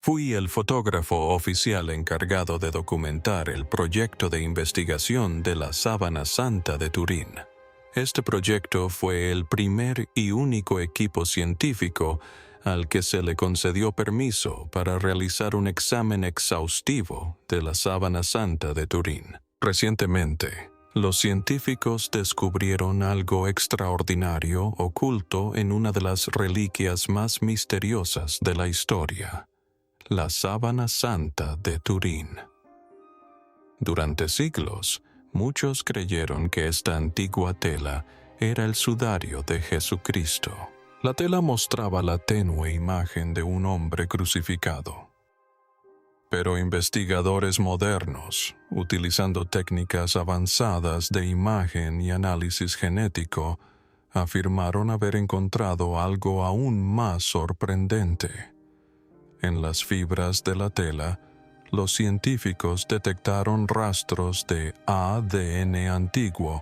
Fui el fotógrafo oficial encargado de documentar el proyecto de investigación de la Sábana Santa de Turín. Este proyecto fue el primer y único equipo científico al que se le concedió permiso para realizar un examen exhaustivo de la Sábana Santa de Turín. Recientemente, los científicos descubrieron algo extraordinario oculto en una de las reliquias más misteriosas de la historia: la Sábana Santa de Turín. Durante siglos, muchos creyeron que esta antigua tela era el sudario de Jesucristo. La tela mostraba la tenue imagen de un hombre crucificado. Pero investigadores modernos, utilizando técnicas avanzadas de imagen y análisis genético, afirmaron haber encontrado algo aún más sorprendente. En las fibras de la tela, los científicos detectaron rastros de ADN antiguo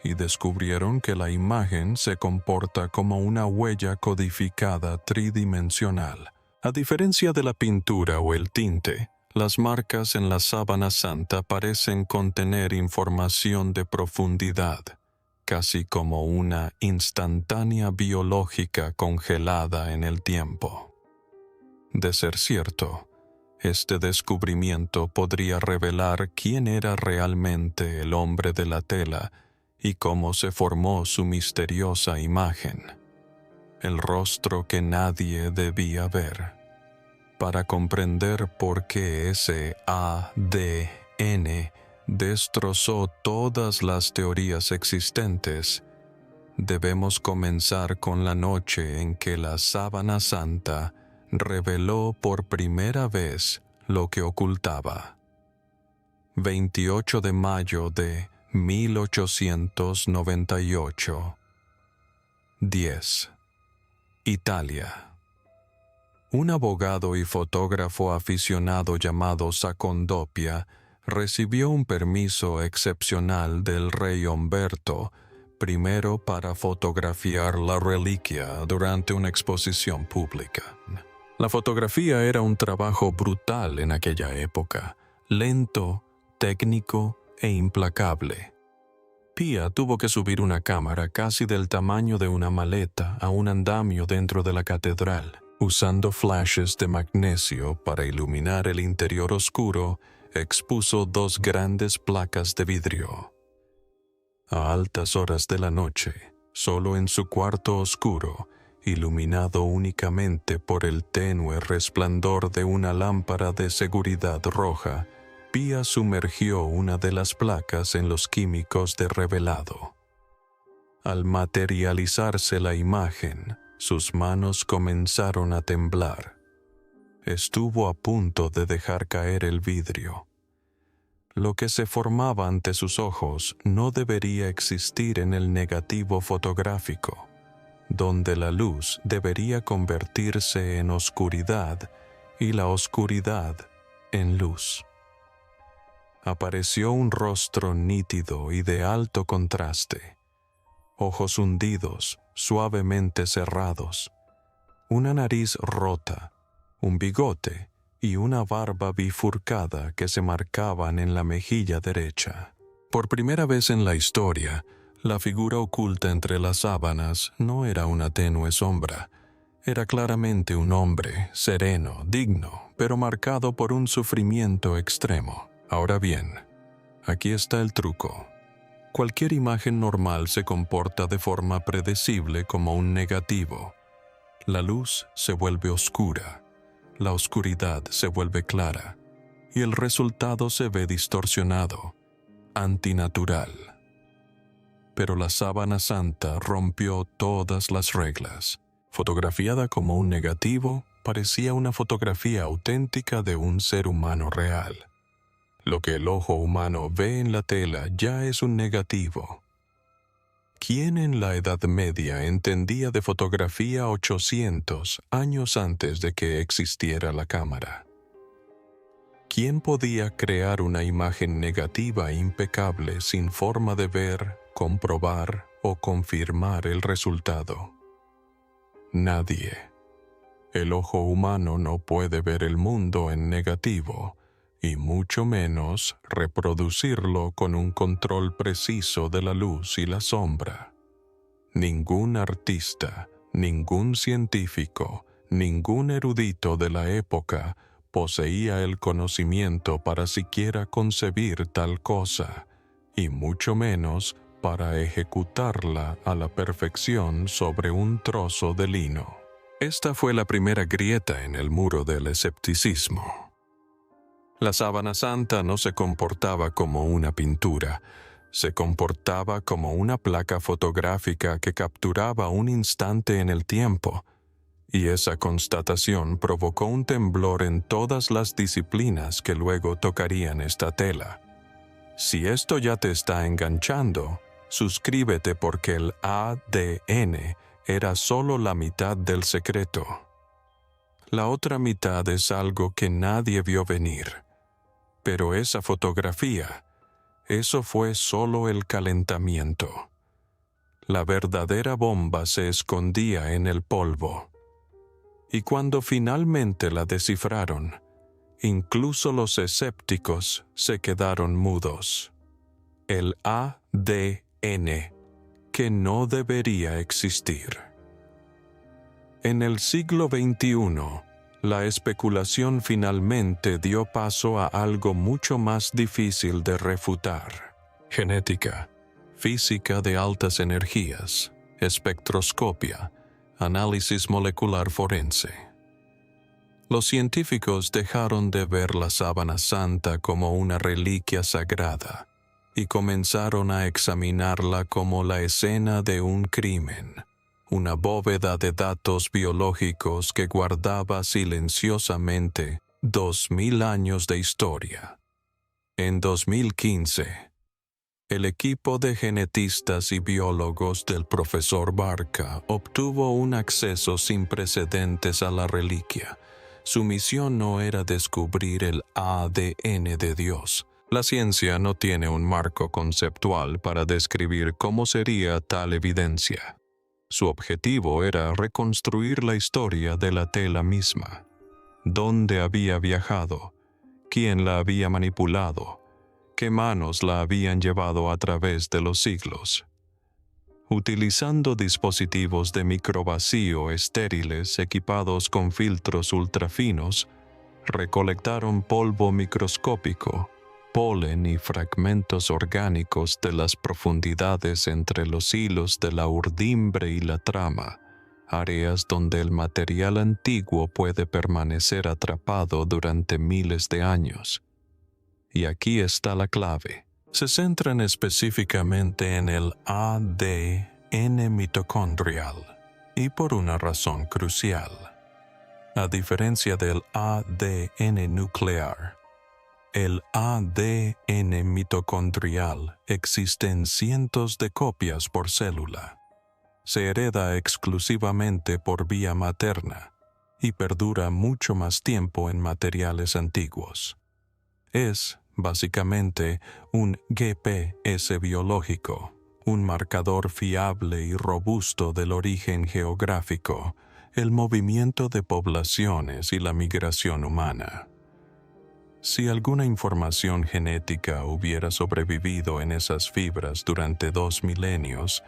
y descubrieron que la imagen se comporta como una huella codificada tridimensional. A diferencia de la pintura o el tinte, las marcas en la Sábana Santa parecen contener información de profundidad, casi como una instantánea biológica congelada en el tiempo. De ser cierto, este descubrimiento podría revelar quién era realmente el hombre de la tela y cómo se formó su misteriosa imagen, el rostro que nadie debía ver. Para comprender por qué ese ADN destrozó todas las teorías existentes, debemos comenzar con la noche en que la Sábana Santa reveló por primera vez lo que ocultaba. 28 de mayo de 1898. 10. Italia. Un abogado y fotógrafo aficionado llamado Sacondopia recibió un permiso excepcional del rey Humberto I para fotografiar la reliquia durante una exposición pública. La fotografía era un trabajo brutal en aquella época, lento, técnico e implacable. Pia tuvo que subir una cámara casi del tamaño de una maleta a un andamio dentro de la catedral. Usando flashes de magnesio para iluminar el interior oscuro, expuso 2 grandes placas de vidrio. A altas horas de la noche, solo en su cuarto oscuro, iluminado únicamente por el tenue resplandor de una lámpara de seguridad roja, Pia sumergió una de las placas en los químicos de revelado. Al materializarse la imagen, sus manos comenzaron a temblar. Estuvo a punto de dejar caer el vidrio. Lo que se formaba ante sus ojos no debería existir en el negativo fotográfico, donde la luz debería convertirse en oscuridad y la oscuridad en luz. Apareció un rostro nítido y de alto contraste, ojos hundidos, suavemente cerrados, una nariz rota, un bigote y una barba bifurcada que se marcaban en la mejilla derecha. Por primera vez en la historia, la figura oculta entre las sábanas no era una tenue sombra. Era claramente un hombre, sereno, digno, pero marcado por un sufrimiento extremo. Ahora bien, aquí está el truco. Cualquier imagen normal se comporta de forma predecible como un negativo. La luz se vuelve oscura, la oscuridad se vuelve clara, y el resultado se ve distorsionado, antinatural. Pero la Sábana Santa rompió todas las reglas. Fotografiada como un negativo, parecía una fotografía auténtica de un ser humano real. Lo que el ojo humano ve en la tela ya es un negativo. ¿Quién en la Edad Media entendía de fotografía 800 años antes de que existiera la cámara? ¿Quién podía crear una imagen negativa e impecable sin forma de ver, comprobar o confirmar el resultado? Nadie. El ojo humano no puede ver el mundo en negativo, y mucho menos reproducirlo con un control preciso de la luz y la sombra. Ningún artista, ningún científico, ningún erudito de la época poseía el conocimiento para siquiera concebir tal cosa, y mucho menos para ejecutarla a la perfección sobre un trozo de lino. Esta fue la primera grieta en el muro del escepticismo. La sábana santa no se comportaba como una pintura, se comportaba como una placa fotográfica que capturaba un instante en el tiempo, y esa constatación provocó un temblor en todas las disciplinas que luego tocarían esta tela. Si esto ya te está enganchando, suscríbete porque el ADN era solo la mitad del secreto. La otra mitad es algo que nadie vio venir. Pero esa fotografía, eso fue solo el calentamiento. La verdadera bomba se escondía en el polvo. Y cuando finalmente la descifraron, incluso los escépticos se quedaron mudos. El ADN, que no debería existir. En el siglo XXI, la especulación finalmente dio paso a algo mucho más difícil de refutar. Genética, física de altas energías, espectroscopia, análisis molecular forense. Los científicos dejaron de ver la sábana santa como una reliquia sagrada y comenzaron a examinarla como la escena de un crimen, una bóveda de datos biológicos que guardaba silenciosamente 2000 años de historia. En 2015, el equipo de genetistas y biólogos del profesor Barca obtuvo un acceso sin precedentes a la reliquia. Su misión no era descubrir el ADN de Dios. La ciencia no tiene un marco conceptual para describir cómo sería tal evidencia. Su objetivo era reconstruir la historia de la tela misma. ¿Dónde había viajado? ¿Quién la había manipulado? ¿Qué manos la habían llevado a través de los siglos? Utilizando dispositivos de microvacío estériles equipados con filtros ultrafinos, recolectaron polvo microscópico, polen y fragmentos orgánicos de las profundidades entre los hilos de la urdimbre y la trama, áreas donde el material antiguo puede permanecer atrapado durante miles de años. Y aquí está la clave. Se centran específicamente en el ADN mitocondrial, y por una razón crucial. A diferencia del ADN nuclear, el ADN mitocondrial existe en cientos de copias por célula. Se hereda exclusivamente por vía materna y perdura mucho más tiempo en materiales antiguos. Es, básicamente, un GPS biológico, un marcador fiable y robusto del origen geográfico, el movimiento de poblaciones y la migración humana. Si alguna información genética hubiera sobrevivido en esas fibras durante 2 milenios,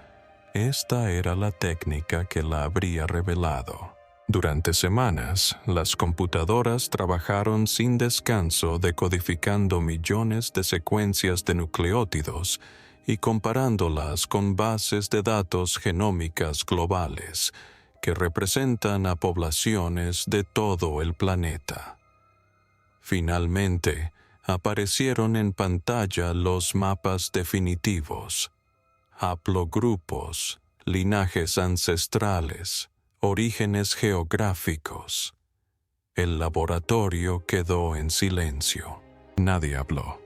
esta era la técnica que la habría revelado. Durante semanas, las computadoras trabajaron sin descanso decodificando millones de secuencias de nucleótidos y comparándolas con bases de datos genómicas globales que representan a poblaciones de todo el planeta. Finalmente, aparecieron en pantalla los mapas definitivos, haplogrupos, linajes ancestrales, orígenes geográficos. El laboratorio quedó en silencio. Nadie habló.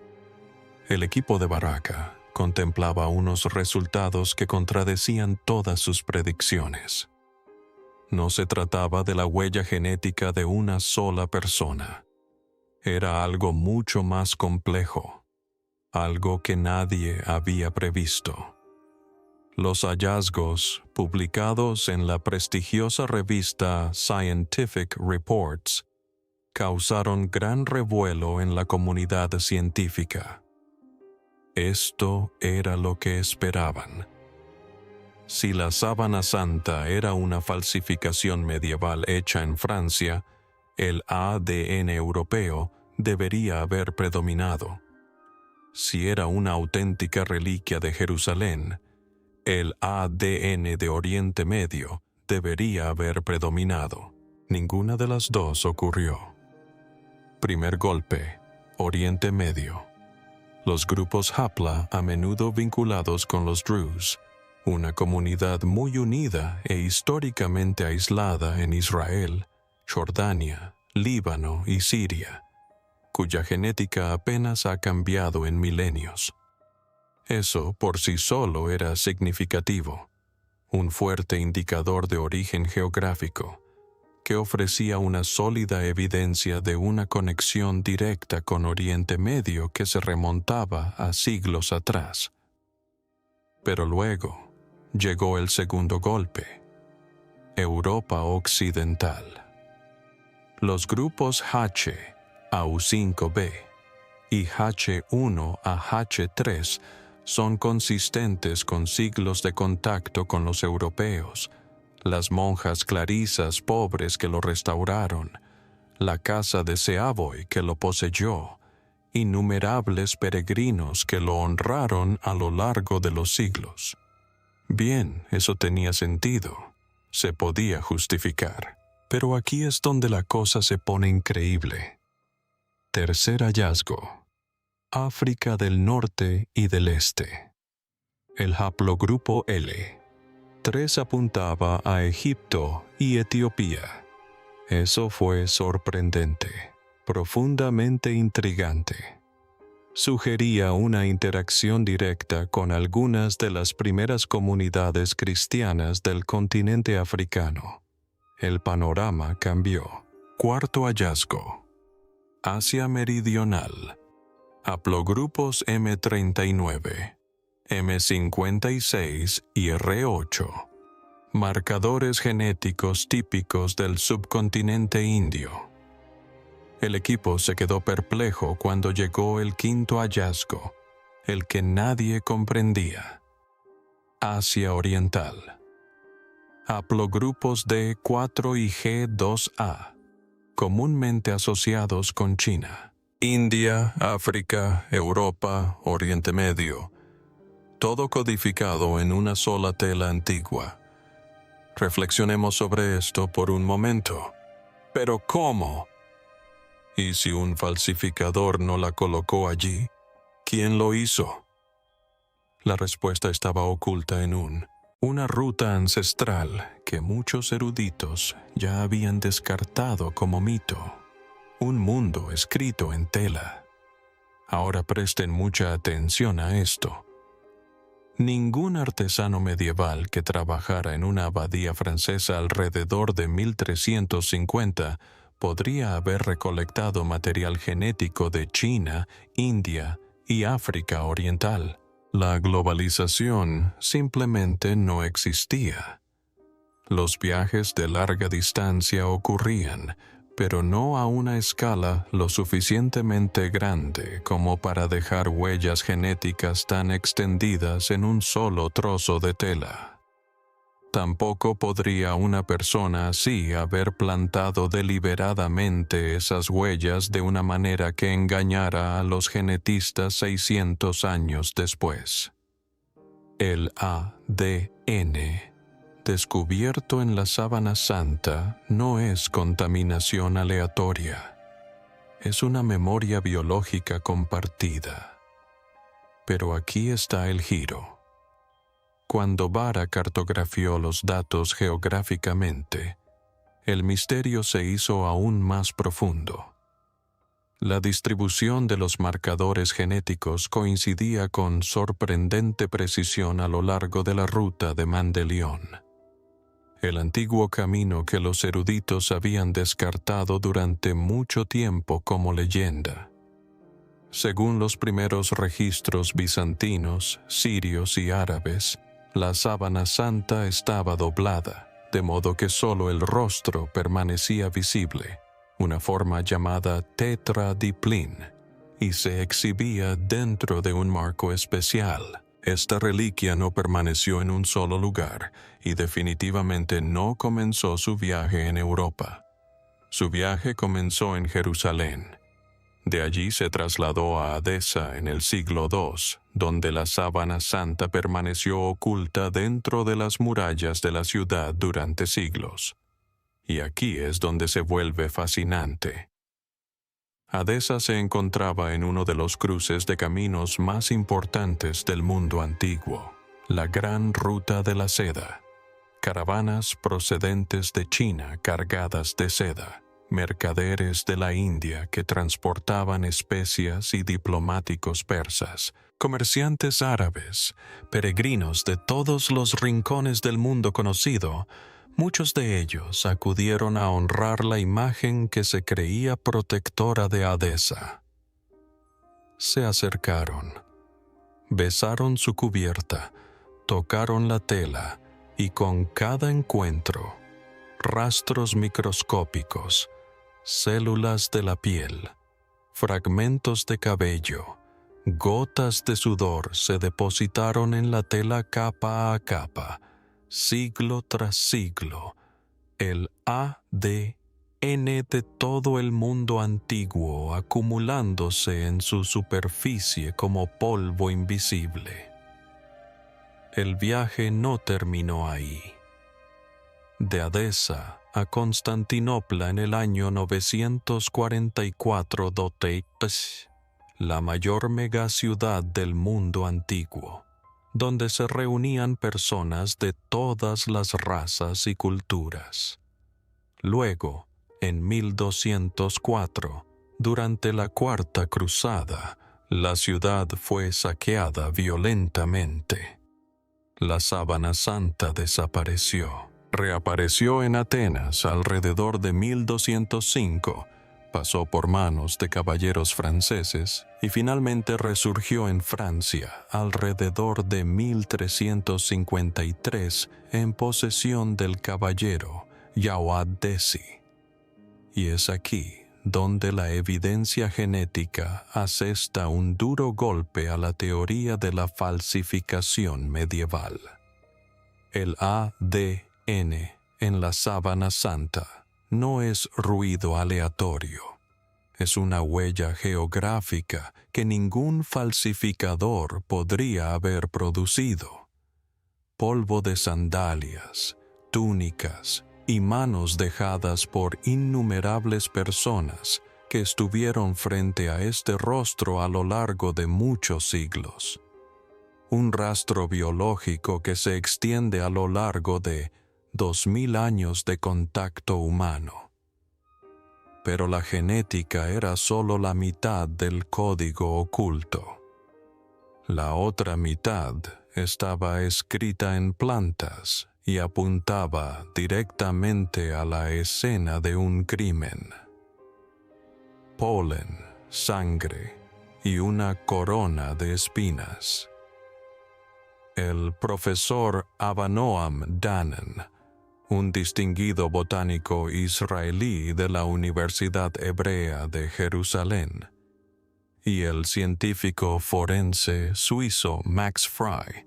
El equipo de Baraka contemplaba unos resultados que contradecían todas sus predicciones. No se trataba de la huella genética de una sola persona. Era algo mucho más complejo, algo que nadie había previsto. Los hallazgos, publicados en la prestigiosa revista Scientific Reports, causaron gran revuelo en la comunidad científica. Esto era lo que esperaban. Si la sábana santa era una falsificación medieval hecha en Francia, el ADN europeo debería haber predominado. Si era una auténtica reliquia de Jerusalén, el ADN de Oriente Medio debería haber predominado. Ninguna de las dos ocurrió. Primer golpe, Oriente Medio. Los grupos Hapla, a menudo vinculados con los Druze, una comunidad muy unida e históricamente aislada en Israel, Jordania, Líbano y Siria, cuya genética apenas ha cambiado en milenios. Eso por sí solo era significativo, un fuerte indicador de origen geográfico, que ofrecía una sólida evidencia de una conexión directa con Oriente Medio que se remontaba a siglos atrás. Pero luego llegó el segundo golpe, Europa Occidental. Los grupos H a U5b y H1 a H3 son consistentes con siglos de contacto con los europeos, las monjas clarisas pobres que lo restauraron, la casa de Seavoy que lo poseyó, innumerables peregrinos que lo honraron a lo largo de los siglos. Bien, eso tenía sentido, se podía justificar, pero aquí es donde la cosa se pone increíble. Tercer hallazgo. África del Norte y del Este. El haplogrupo L. 3 apuntaba a Egipto y Etiopía. Eso fue sorprendente, profundamente intrigante. Sugería una interacción directa con algunas de las primeras comunidades cristianas del continente africano. El panorama cambió. Cuarto hallazgo. Asia Meridional. Haplogrupos M39, M56 y R8. Marcadores genéticos típicos del subcontinente indio. El equipo se quedó perplejo cuando llegó el quinto hallazgo, el que nadie comprendía. Asia Oriental. Haplogrupos D4 y G2A, comúnmente asociados con China. India, África, Europa, Oriente Medio, todo codificado en una sola tela antigua. Reflexionemos sobre esto por un momento. ¿Pero cómo? ¿Y si un falsificador no la colocó allí? ¿Quién lo hizo? La respuesta estaba oculta en una ruta ancestral que muchos eruditos ya habían descartado como mito. Un mundo escrito en tela. Ahora presten mucha atención a esto. Ningún artesano medieval que trabajara en una abadía francesa alrededor de 1350 podría haber recolectado material genético de China, India y África Oriental. La globalización simplemente no existía. Los viajes de larga distancia ocurrían, pero no a una escala lo suficientemente grande como para dejar huellas genéticas tan extendidas en un solo trozo de tela. Tampoco podría una persona así haber plantado deliberadamente esas huellas de una manera que engañara a los genetistas 600 años después. El ADN descubierto en la sábana santa no es contaminación aleatoria, es una memoria biológica compartida. Pero aquí está el giro. Cuando Vara cartografió los datos geográficamente, el misterio se hizo aún más profundo. La distribución de los marcadores genéticos coincidía con sorprendente precisión a lo largo de la ruta de Mandelión, el antiguo camino que los eruditos habían descartado durante mucho tiempo como leyenda. Según los primeros registros bizantinos, sirios y árabes, La sábana santa estaba doblada, de modo que solo el rostro permanecía visible, una forma llamada tetradiplín, y se exhibía dentro de un marco especial. Esta reliquia no permaneció en un solo lugar y definitivamente no comenzó su viaje en Europa. Su viaje comenzó en Jerusalén. De allí se trasladó a Edesa en el siglo II, donde la sábana santa permaneció oculta dentro de las murallas de la ciudad durante siglos. Y aquí es donde se vuelve fascinante. Edesa se encontraba en uno de los cruces de caminos más importantes del mundo antiguo, la Gran Ruta de la Seda. Caravanas procedentes de China cargadas de seda, mercaderes de la India que transportaban especias y diplomáticos persas, comerciantes árabes, peregrinos de todos los rincones del mundo conocido. Muchos de ellos acudieron a honrar la imagen que se creía protectora de Edesa. Se acercaron, besaron su cubierta, tocaron la tela y con cada encuentro, rastros microscópicos, células de la piel, fragmentos de cabello, gotas de sudor se depositaron en la tela capa a capa, siglo tras siglo, el ADN de todo el mundo antiguo acumulándose en su superficie como polvo invisible. El viaje no terminó ahí. De Edesa a Constantinopla en el año 944 d.C., la mayor megaciudad del mundo antiguo, donde se reunían personas de todas las razas y culturas. Luego, en 1204, durante la Cuarta Cruzada, la ciudad fue saqueada violentamente. La sábana santa desapareció. Reapareció en Atenas alrededor de 1205, pasó por manos de caballeros franceses y finalmente resurgió en Francia alrededor de 1353 en posesión del caballero Jawad Desi. Y es aquí donde la evidencia genética asesta un duro golpe a la teoría de la falsificación medieval. El ADN en la sábana santa no es ruido aleatorio. Es una huella geográfica que ningún falsificador podría haber producido. Polvo de sandalias, túnicas y manos dejadas por innumerables personas que estuvieron frente a este rostro a lo largo de muchos siglos. Un rastro biológico que se extiende a lo largo de 2000 años de contacto humano. Pero la genética era solo la mitad del código oculto. La otra mitad estaba escrita en plantas y apuntaba directamente a la escena de un crimen. Polen, sangre y una corona de espinas. El profesor Avinoam Danan, un distinguido botánico israelí de la Universidad Hebrea de Jerusalén, y el científico forense suizo Max Frey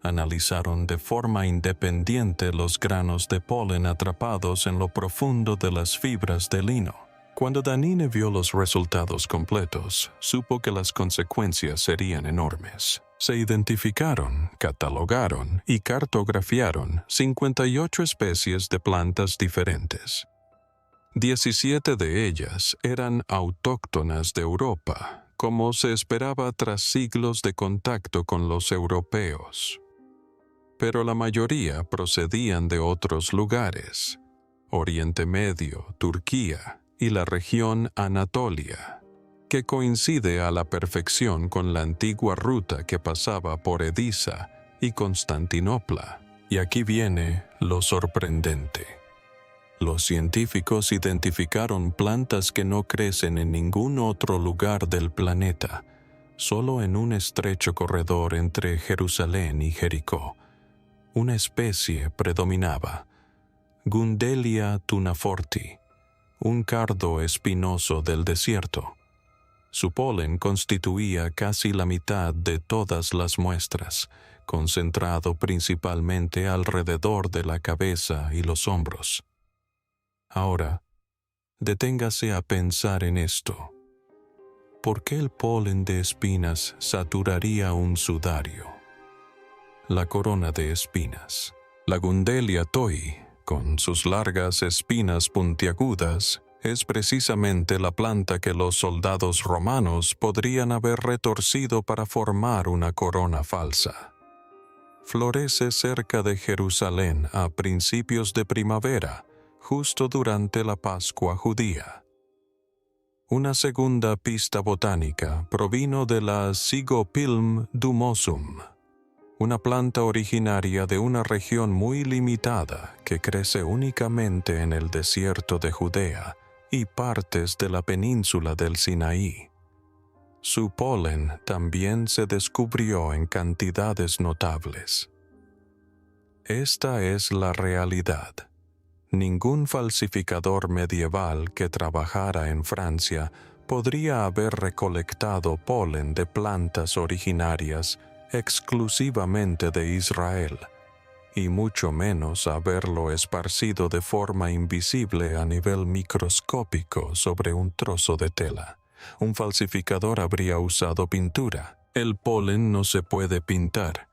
analizaron de forma independiente los granos de polen atrapados en lo profundo de las fibras de lino. Cuando Danine vio los resultados completos, supo que las consecuencias serían enormes. Se identificaron, catalogaron y cartografiaron 58 especies de plantas diferentes. 17 de ellas eran autóctonas de Europa, como se esperaba tras siglos de contacto con los europeos. Pero la mayoría procedían de otros lugares: Oriente Medio, Turquía y la región Anatolia, que coincide a la perfección con la antigua ruta que pasaba por Edesa y Constantinopla. Y aquí viene lo sorprendente. Los científicos identificaron plantas que no crecen en ningún otro lugar del planeta, solo en un estrecho corredor entre Jerusalén y Jericó, una especie predominaba, Gundelia tunaforti, un cardo espinoso del desierto. Su polen constituía casi la mitad de todas las muestras, concentrado principalmente alrededor de la cabeza y los hombros. Ahora, deténgase a pensar en esto. ¿Por qué el polen de espinas saturaría un sudario? La corona de espinas. La Gundelia toi, con sus largas espinas puntiagudas, es precisamente la planta que los soldados romanos podrían haber retorcido para formar una corona falsa. Florece cerca de Jerusalén a principios de primavera, justo durante la Pascua judía. Una segunda pista botánica provino de la Sigopilum dumosum, una planta originaria de una región muy limitada que crece únicamente en el desierto de Judea y partes de la península del Sinaí. Su polen también se descubrió en cantidades notables. Esta es la realidad. Ningún falsificador medieval que trabajara en Francia podría haber recolectado polen de plantas originarias exclusivamente de Israel, y mucho menos haberlo esparcido de forma invisible a nivel microscópico sobre un trozo de tela. Un falsificador habría usado pintura. El polen no se puede pintar.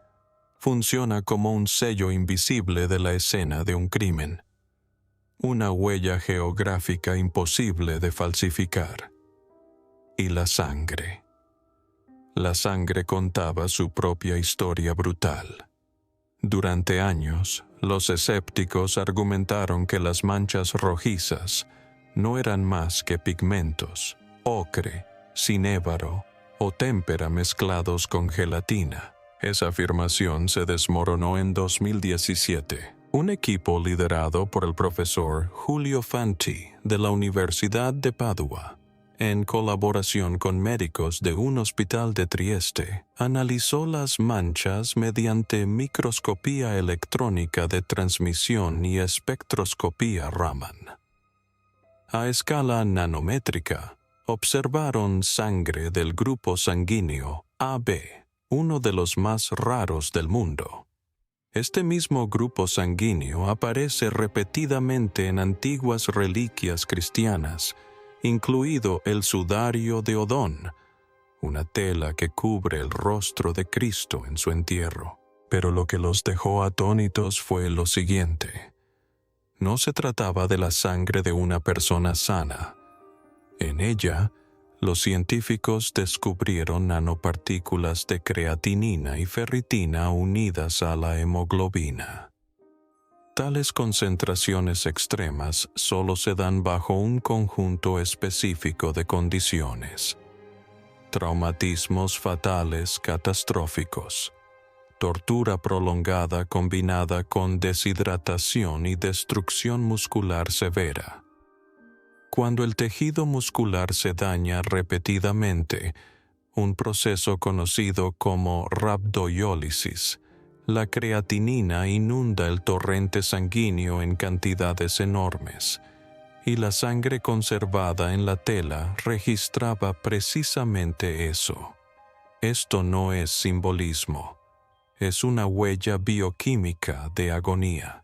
Funciona como un sello invisible de la escena de un crimen. Una huella geográfica imposible de falsificar. Y la sangre. La sangre contaba su propia historia brutal. Durante años, los escépticos argumentaron que las manchas rojizas no eran más que pigmentos, ocre, cinébaro o témpera mezclados con gelatina. Esa afirmación se desmoronó en 2017. Un equipo liderado por el profesor Julio Fanti de la Universidad de Padua, en colaboración con médicos de un hospital de Trieste, analizó las manchas mediante microscopía electrónica de transmisión y espectroscopía Raman. A escala nanométrica, observaron sangre del grupo sanguíneo AB, uno de los más raros del mundo. Este mismo grupo sanguíneo aparece repetidamente en antiguas reliquias cristianas, incluido el sudario de Odón, una tela que cubre el rostro de Cristo en su entierro. Pero lo que los dejó atónitos fue lo siguiente. No se trataba de la sangre de una persona sana. En ella, los científicos descubrieron nanopartículas de creatinina y ferritina unidas a la hemoglobina. Tales concentraciones extremas solo se dan bajo un conjunto específico de condiciones: traumatismos fatales catastróficos, tortura prolongada combinada con deshidratación y destrucción muscular severa. Cuando el tejido muscular se daña repetidamente, un proceso conocido como rhabdoiólisis, la creatinina inunda el torrente sanguíneo en cantidades enormes, y la sangre conservada en la tela registraba precisamente eso. Esto no es simbolismo, es una huella bioquímica de agonía.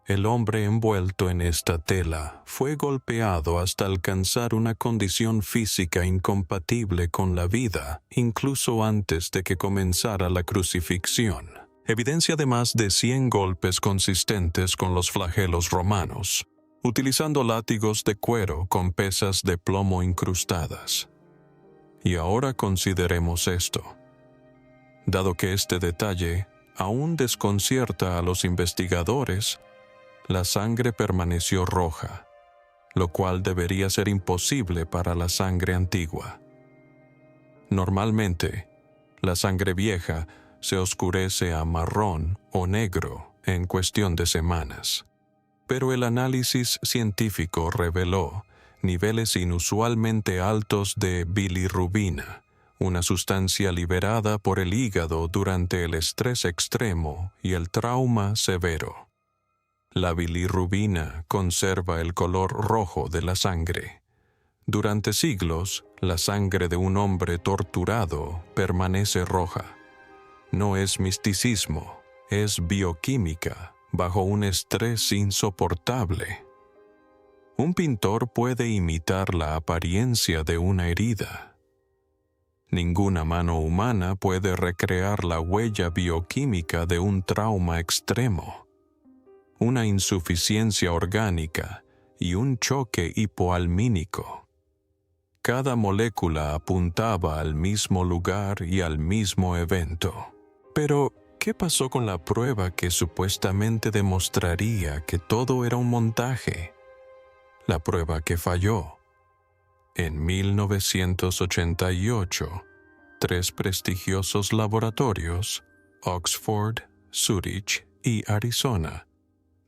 El hombre envuelto en esta tela fue golpeado hasta alcanzar una condición física incompatible con la vida, incluso antes de que comenzara la crucifixión. Evidencia de más de 100 golpes consistentes con los flagelos romanos, utilizando látigos de cuero con pesas de plomo incrustadas. Y ahora consideremos esto. Dado que este detalle aún desconcierta a los investigadores, la sangre permaneció roja, lo cual debería ser imposible para la sangre antigua. Normalmente, la sangre vieja se oscurece a marrón o negro en cuestión de semanas, pero el análisis científico reveló niveles inusualmente altos de bilirrubina, una sustancia liberada por el hígado durante el estrés extremo y el trauma severo. La bilirrubina conserva el color rojo de la sangre. Durante siglos, la sangre de un hombre torturado permanece roja. No es misticismo, es bioquímica bajo un estrés insoportable. Un pintor puede imitar la apariencia de una herida. Ninguna mano humana puede recrear la huella bioquímica de un trauma extremo. Una insuficiencia orgánica y un choque hipoalmínico. Cada molécula apuntaba al mismo lugar y al mismo evento. Pero, ¿qué pasó con la prueba que supuestamente demostraría que todo era un montaje? La prueba que falló. En 1988, 3 prestigiosos laboratorios, Oxford, Zurich y Arizona,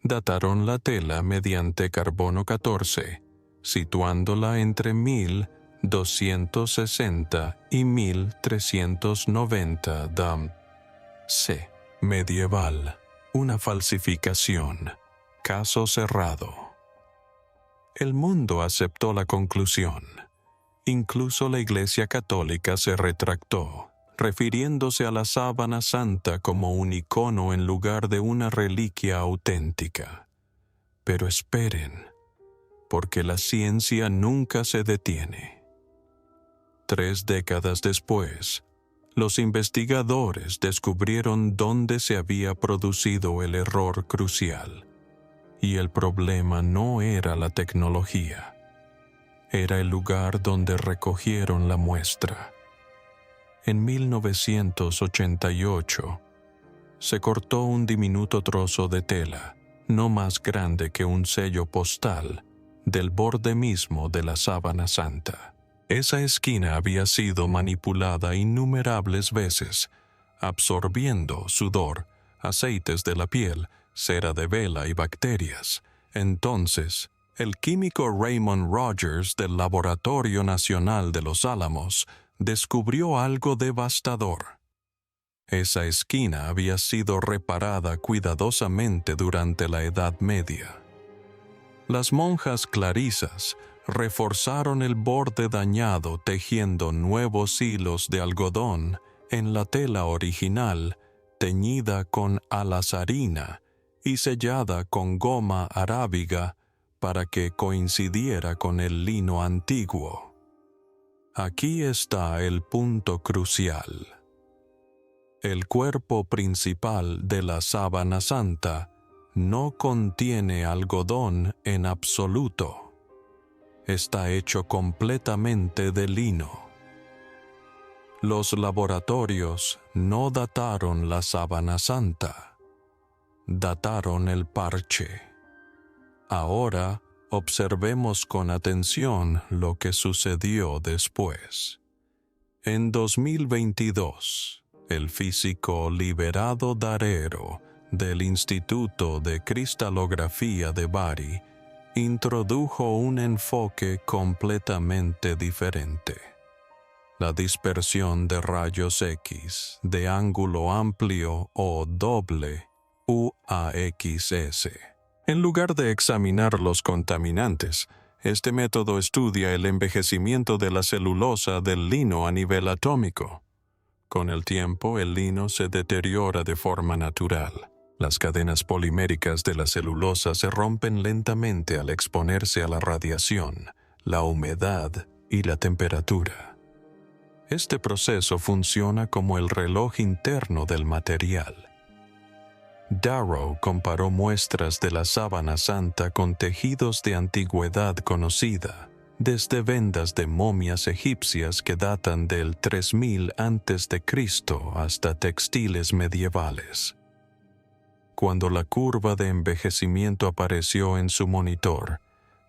dataron la tela mediante carbono 14, situándola entre 1260 y 1390 d.C. Medieval. Una falsificación. Caso cerrado. El mundo aceptó la conclusión. Incluso la Iglesia Católica se retractó, refiriéndose a la sábana santa como un icono en lugar de una reliquia auténtica. Pero esperen, porque la ciencia nunca se detiene. 3 décadas después, los investigadores descubrieron dónde se había producido el error crucial. Y el problema no era la tecnología. Era el lugar donde recogieron la muestra. En 1988, se cortó un diminuto trozo de tela, no más grande que un sello postal, del borde mismo de la sábana santa. Esa esquina había sido manipulada innumerables veces, absorbiendo sudor, aceites de la piel, cera de vela y bacterias. Entonces, el químico Raymond Rogers del Laboratorio Nacional de Los Álamos descubrió algo devastador. Esa esquina había sido reparada cuidadosamente durante la Edad Media. Las monjas clarisas reforzaron el borde dañado tejiendo nuevos hilos de algodón en la tela original, teñida con alazarina y sellada con goma arábiga para que coincidiera con el lino antiguo. Aquí está el punto crucial. El cuerpo principal de la sábana santa no contiene algodón en absoluto. Está hecho completamente de lino. Los laboratorios no dataron la sábana santa, dataron el parche. Ahora observemos con atención lo que sucedió después. En 2022, el físico Liberato Darero del Instituto de Cristalografía de Bari introdujo un enfoque completamente diferente. La dispersión de rayos X de ángulo amplio o doble UAXS. En lugar de examinar los contaminantes, este método estudia el envejecimiento de la celulosa del lino a nivel atómico. Con el tiempo, el lino se deteriora de forma natural. Las cadenas poliméricas de la celulosa se rompen lentamente al exponerse a la radiación, la humedad y la temperatura. Este proceso funciona como el reloj interno del material. Darrow comparó muestras de la sábana santa con tejidos de antigüedad conocida, desde vendas de momias egipcias que datan del 3000 a.C. hasta textiles medievales. Cuando la curva de envejecimiento apareció en su monitor,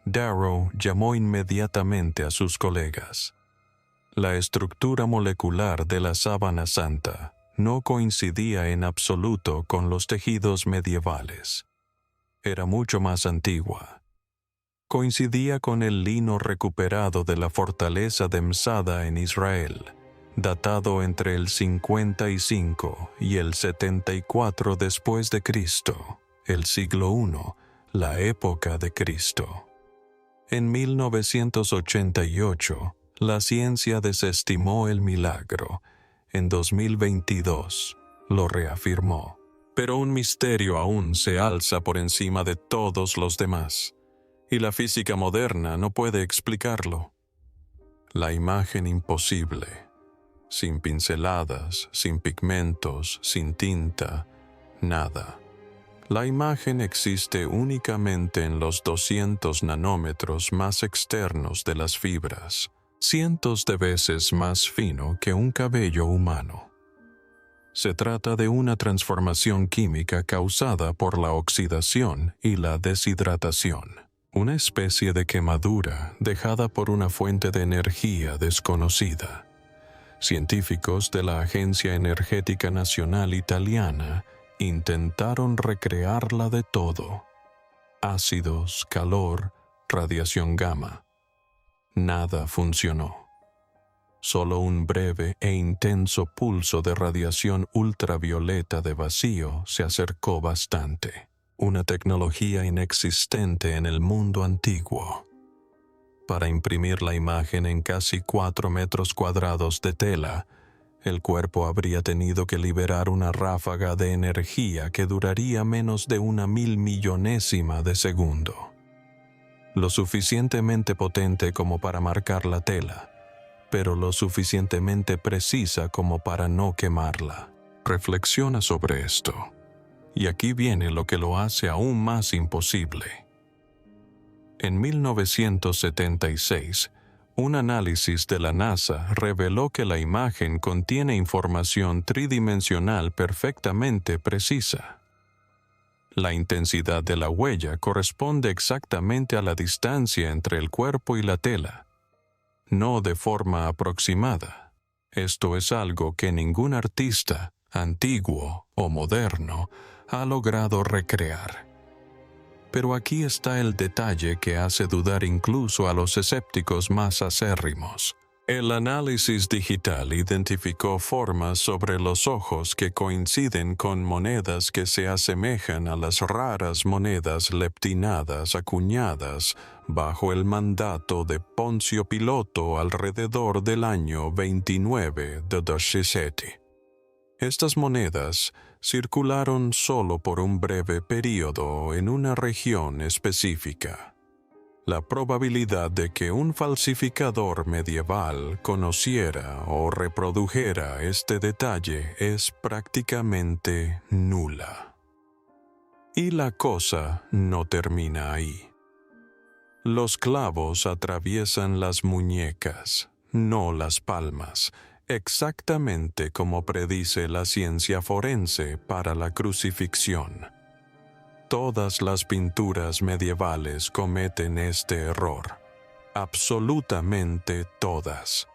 Darrow llamó inmediatamente a sus colegas. La estructura molecular de la sábana santa no coincidía en absoluto con los tejidos medievales. Era mucho más antigua. Coincidía con el lino recuperado de la fortaleza de Msada en Israel, datado entre el 55 y el 74 después de Cristo, el siglo I, la época de Cristo. En 1988, la ciencia desestimó el milagro. En 2022, lo reafirmó. Pero un misterio aún se alza por encima de todos los demás, y la física moderna no puede explicarlo. La imagen imposible, sin pinceladas, sin pigmentos, sin tinta, nada. La imagen existe únicamente en los 200 nanómetros más externos de las fibras, cientos de veces más fino que un cabello humano. Se trata de una transformación química causada por la oxidación y la deshidratación, una especie de quemadura dejada por una fuente de energía desconocida. Científicos de la Agencia Energética Nacional Italiana intentaron recrearla de todo: ácidos, calor, radiación gamma. Nada funcionó. Solo un breve e intenso pulso de radiación ultravioleta de vacío se acercó bastante, una tecnología inexistente en el mundo antiguo. Para imprimir la imagen en casi 4 metros cuadrados de tela, el cuerpo habría tenido que liberar una ráfaga de energía que duraría menos de 1.000.000.000ésima de segundo. Lo suficientemente potente como para marcar la tela, pero lo suficientemente precisa como para no quemarla. Reflexiona sobre esto, y aquí viene lo que lo hace aún más imposible. En 1976, un análisis de la NASA reveló que la imagen contiene información tridimensional perfectamente precisa. La intensidad de la huella corresponde exactamente a la distancia entre el cuerpo y la tela, no de forma aproximada. Esto es algo que ningún artista, antiguo o moderno, ha logrado recrear. Pero aquí está el detalle que hace dudar incluso a los escépticos más acérrimos. El análisis digital identificó formas sobre los ojos que coinciden con monedas que se asemejan a las raras monedas leptinadas acuñadas bajo el mandato de Poncio Piloto alrededor del año 29 d.C. Estas monedas circularon solo por un breve período en una región específica. La probabilidad de que un falsificador medieval conociera o reprodujera este detalle es prácticamente nula. Y la cosa no termina ahí. Los clavos atraviesan las muñecas, no las palmas, exactamente como predice la ciencia forense para la crucifixión. Todas las pinturas medievales cometen este error. Absolutamente todas.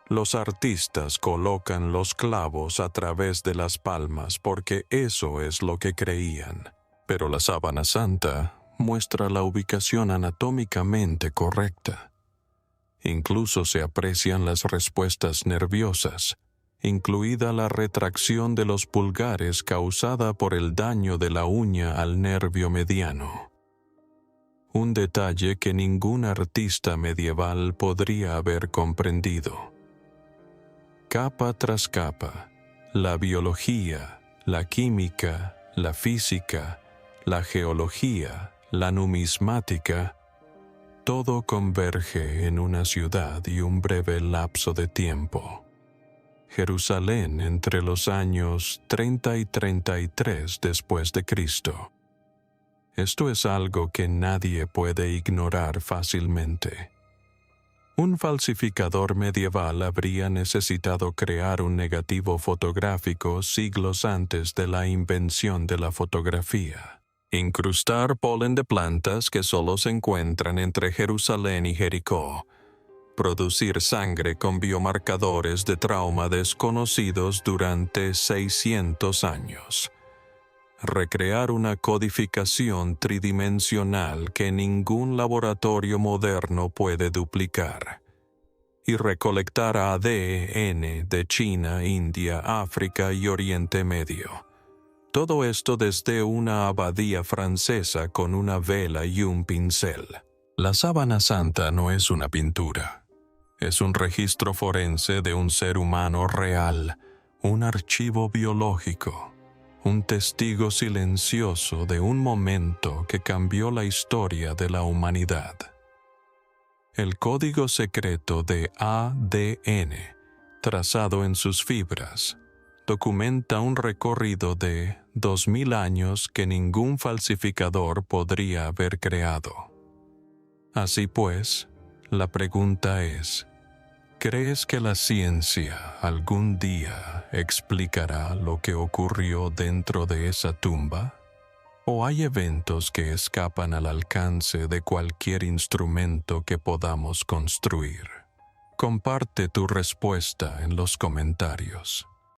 Los artistas colocan los clavos a través de las palmas porque eso es lo que creían. Pero la sábana santa muestra la ubicación anatómicamente correcta. Incluso se aprecian las respuestas nerviosas, incluida la retracción de los pulgares causada por el daño de la uña al nervio mediano. Un detalle que ningún artista medieval podría haber comprendido. Capa tras capa, la biología, la química, la física, la geología, la numismática, todo converge en una ciudad y un breve lapso de tiempo. Jerusalén entre los años 30 y 33 después de Cristo. Esto es algo que nadie puede ignorar fácilmente. Un falsificador medieval habría necesitado crear un negativo fotográfico siglos antes de la invención de la fotografía. Incrustar polen de plantas que solo se encuentran entre Jerusalén y Jericó. Producir sangre con biomarcadores de trauma desconocidos durante 600 años. Recrear una codificación tridimensional que ningún laboratorio moderno puede duplicar. y recolectar ADN de China, India, África y Oriente Medio. Todo esto desde una abadía francesa con una vela y un pincel. La sábana santa no es una pintura. Es un registro forense de un ser humano real, un archivo biológico, un testigo silencioso de un momento que cambió la historia de la humanidad. El código secreto de ADN, trazado en sus fibras, documenta un recorrido de 2000 años que ningún falsificador podría haber creado. Así pues, la pregunta es, ¿crees que la ciencia algún día explicará lo que ocurrió dentro de esa tumba? ¿O hay eventos que escapan al alcance de cualquier instrumento que podamos construir? Comparte tu respuesta en los comentarios.